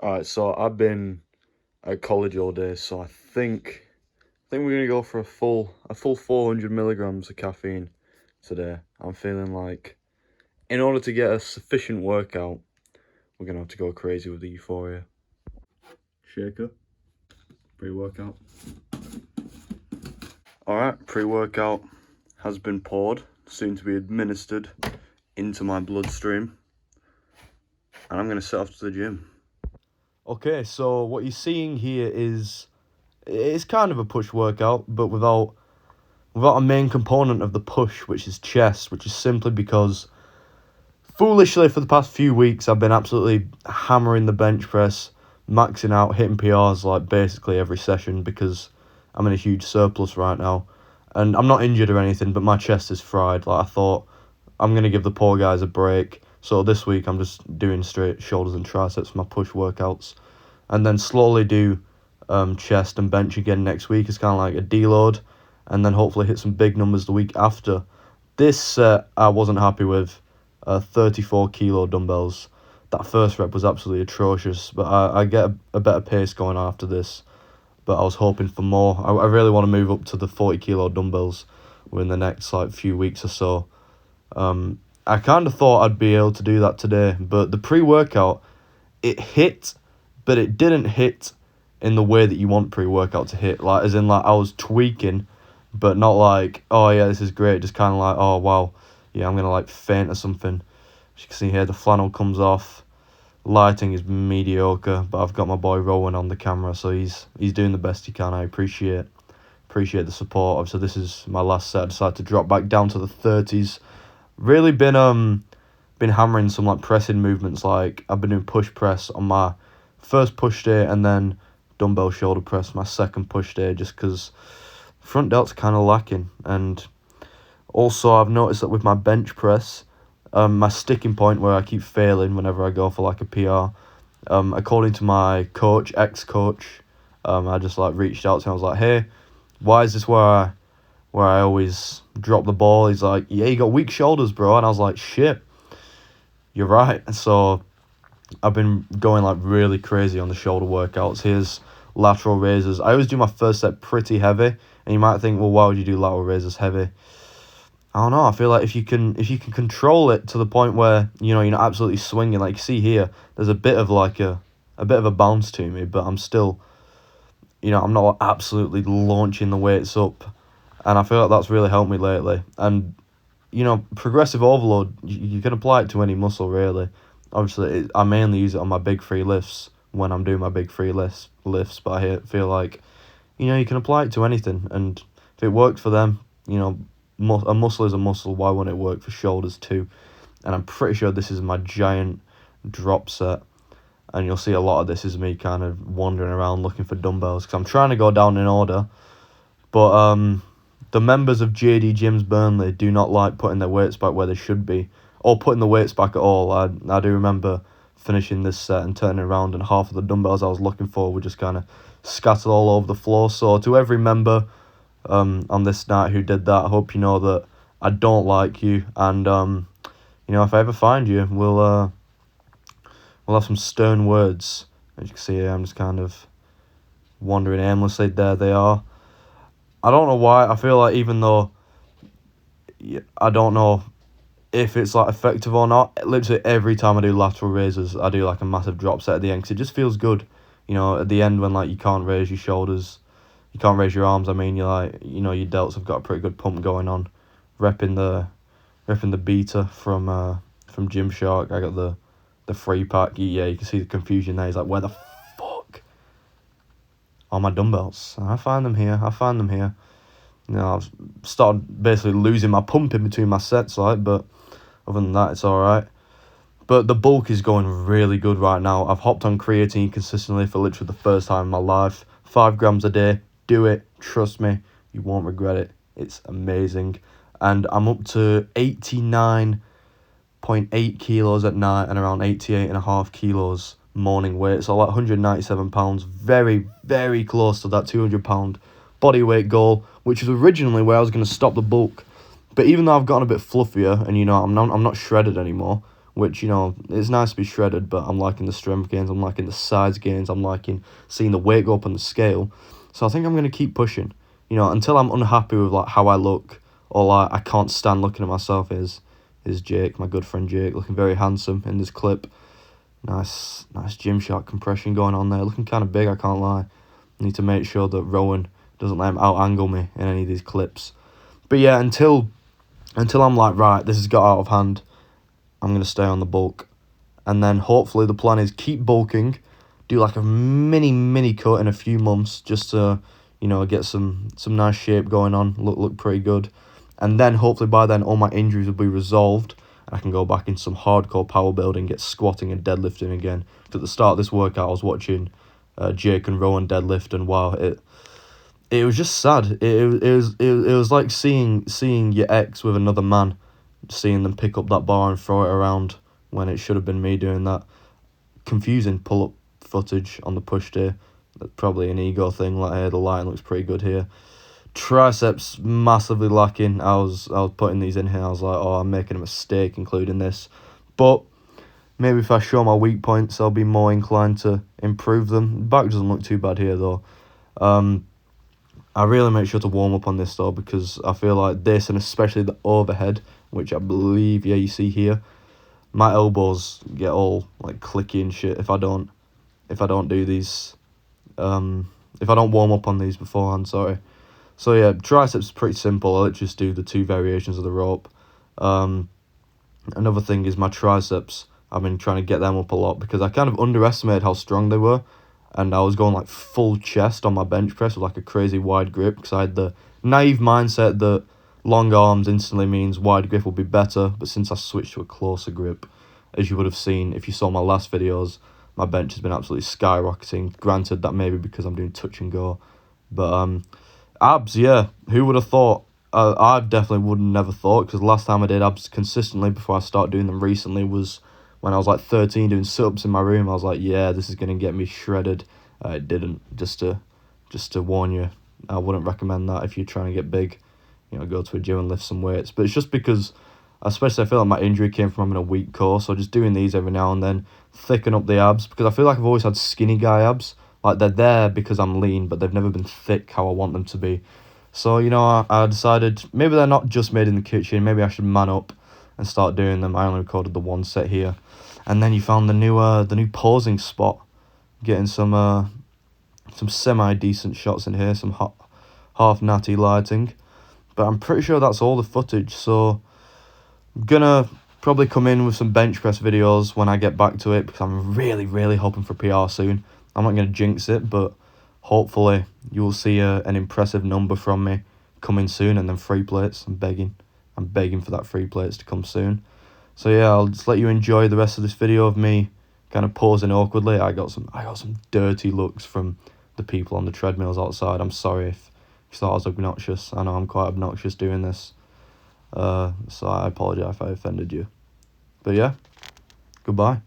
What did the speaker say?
Alright, so I've been at college all day, so I think we're gonna go for a full 400 milligrams of caffeine today. I'm feeling like in order to get a sufficient workout, we're gonna have to go crazy with the euphoria. Shaker, pre-workout. Alright, pre-workout has been poured, soon to be administered into my bloodstream. And I'm gonna set off to the gym. Okay, so what you're seeing here it's kind of a push workout, but without a main component of the push, which is chest, which is simply because, foolishly, for the past few weeks, I've been absolutely hammering the bench press, maxing out, hitting PRs, like, basically every session, because I'm in a huge surplus right now. And I'm not injured or anything, but my chest is fried. Like, I thought, I'm going to give the poor guys a break. So this week, I'm just doing straight shoulders and triceps for my push workouts. And then slowly do chest and bench again next week. It's kind of like a deload, and then hopefully hit some big numbers the week after. This set I wasn't happy with. 34 kilo dumbbells. That first rep was absolutely atrocious, but I get a better pace going on after this. But I was hoping for more. I really want to move up to the 40 kilo dumbbells within the next few weeks or so. I kind of thought I'd be able to do that today, but the pre-workout, it hit, but it didn't hit in the way that you want pre-workout to hit. Like, as in, like, I was tweaking, but not like, oh yeah, this is great. Just kind of like, oh wow, yeah, I'm going to like faint or something. As you can see here, the flannel comes off. Lighting is mediocre, but I've got my boy Rowan on the camera, so he's doing the best he can. I appreciate the support. Obviously, this is my last set. I decided to drop back down to the 30s. Really been hammering some like pressing movements. Like, I've been doing push press on my first push day, and then dumbbell shoulder press my second push day, just because front delt's kind of lacking. And also, I've noticed that with my bench press, my sticking point where I keep failing whenever I go for like a PR, according to my coach, ex-coach, I just like reached out to him. I was like, hey, why is this where I always drop the ball? He's like, yeah, you got weak shoulders, bro. And I was like, shit, you're right. So I've been going like really crazy on the shoulder workouts. Here's lateral raises. I always do my first set pretty heavy, and you might think, well, why would you do lateral raises heavy? I don't know. I feel like if you can control it to the point where, you know, you're not absolutely swinging, like you see here, there's a bit of a bounce to me, but I'm still, you know, I'm not absolutely launching the weights up, and I feel like that's really helped me lately. And, you know, progressive overload, you can apply it to any muscle really. Obviously, I mainly use it on my big free lifts when I'm doing my big free lifts, but I feel like, you know, you can apply it to anything, and if it worked for them, you know, a muscle is a muscle, why wouldn't it work for shoulders too? And I'm pretty sure this is my giant drop set, and you'll see a lot of this is me kind of wandering around looking for dumbbells, because I'm trying to go down in order, but the members of JD Gyms Burnley do not like putting their weights back where they should be, or putting the weights back at all. I do remember finishing this set and turning around, and half of the dumbbells I was looking for were just kind of scattered all over the floor. So to every member on this night who did that, I hope you know that I don't like you, and you know, if I ever find you, we'll have some stern words. As you can see here, I'm just kind of wandering aimlessly. There they are. I don't know why. I feel like, even though I don't know if it's like effective or not, literally every time I do lateral raises, I do like a massive drop set at the end, because it just feels good, you know, at the end, when like you can't raise your shoulders, you can't raise your arms. I mean, you're like, you know, your delts have got a pretty good pump going on. Repping the beta from Gymshark. I got the free pack. Yeah, you can see the confusion there. He's like, where the fuck are my dumbbells? I find them here. You know, I've started basically losing my pump in between my sets, like, but other than that, it's alright. But the bulk is going really good right now. I've hopped on creatine consistently for literally the first time in my life. 5 grams a day. Do it. Trust me. You won't regret it. It's amazing. And I'm up to 89.8 kilos at night and around 88.5 kilos morning weight. So like 197 pounds. Very, very close to that 200 pound body weight goal, which was originally where I was going to stop the bulk. But even though I've gotten a bit fluffier, and, you know, I'm not shredded anymore, which, you know, it's nice to be shredded, but I'm liking the strength gains, I'm liking the size gains, I'm liking seeing the weight go up on the scale. So I think I'm going to keep pushing, you know, until I'm unhappy with, like, how I look, or, like, I can't stand looking at myself. Is Jake, my good friend Jake, looking very handsome in this clip. Nice Gymshark compression going on there, looking kind of big, I can't lie. Need to make sure that Rowan doesn't let him out-angle me in any of these clips. But yeah, until I'm like, right, this has got out of hand, I'm going to stay on the bulk. And then hopefully the plan is keep bulking, do like a mini cut in a few months just to, you know, get some nice shape going on, look pretty good. And then hopefully by then all my injuries will be resolved and I can go back into some hardcore power building, get squatting and deadlifting again. At the start of this workout I was watching Jake and Rowan deadlift, and wow, it was just sad. It was like seeing your ex with another man, seeing them pick up that bar and throw it around when it should have been me doing that. Confusing pull-up footage on the push day. That's probably an ego thing. Like, hey, the lighting looks pretty good here. Triceps massively lacking. I was putting these in here. I was like, oh, I'm making a mistake including this. But maybe if I show my weak points, I'll be more inclined to improve them. Back doesn't look too bad here though. I really make sure to warm up on this though, because I feel like this, and especially the overhead, which I believe, yeah, you see here, my elbows get all like clicky and shit if I don't do these, if I don't warm up on these beforehand, sorry. So yeah, triceps is pretty simple. I'll just do the 2 variations of the rope. Another thing is my triceps. I've been trying to get them up a lot because I kind of underestimated how strong they were. And I was going like full chest on my bench press with like a crazy wide grip because I had the naive mindset that long arms instantly means wide grip will be better. But since I switched to a closer grip, as you would have seen if you saw my last videos, my bench has been absolutely skyrocketing. Granted, that may be because I'm doing touch and go. But abs, yeah, who would have thought? I definitely would have never thought, because last time I did abs consistently before I started doing them recently was when I was like 13 doing sit-ups in my room. I was like, yeah, this is going to get me shredded. It didn't. Just to warn you, I wouldn't recommend that if you're trying to get big. You know, go to a gym and lift some weights. But it's just because, especially I feel like my injury came from having a weak core, so just doing these every now and then, thicken up the abs, because I feel like I've always had skinny guy abs. Like, they're there because I'm lean, but they've never been thick how I want them to be. So, you know, I decided maybe they're not just made in the kitchen. Maybe I should man up and start doing them. I only recorded the 1 set here. And then you found the new posing spot. Getting some semi-decent shots in here. Some half natty lighting. But I'm pretty sure that's all the footage. So I'm gonna probably come in with some bench press videos when I get back to it, because I'm really hoping for PR soon. I'm not going to jinx it, but hopefully you'll see an impressive number from me coming soon. And then free plates. I'm begging for that free plates to come soon. So yeah, I'll just let you enjoy the rest of this video of me kind of posing awkwardly. I got some dirty looks from the people on the treadmills outside. I'm sorry if you thought I was obnoxious. I know I'm quite obnoxious doing this. So I apologize if I offended you. But yeah, goodbye.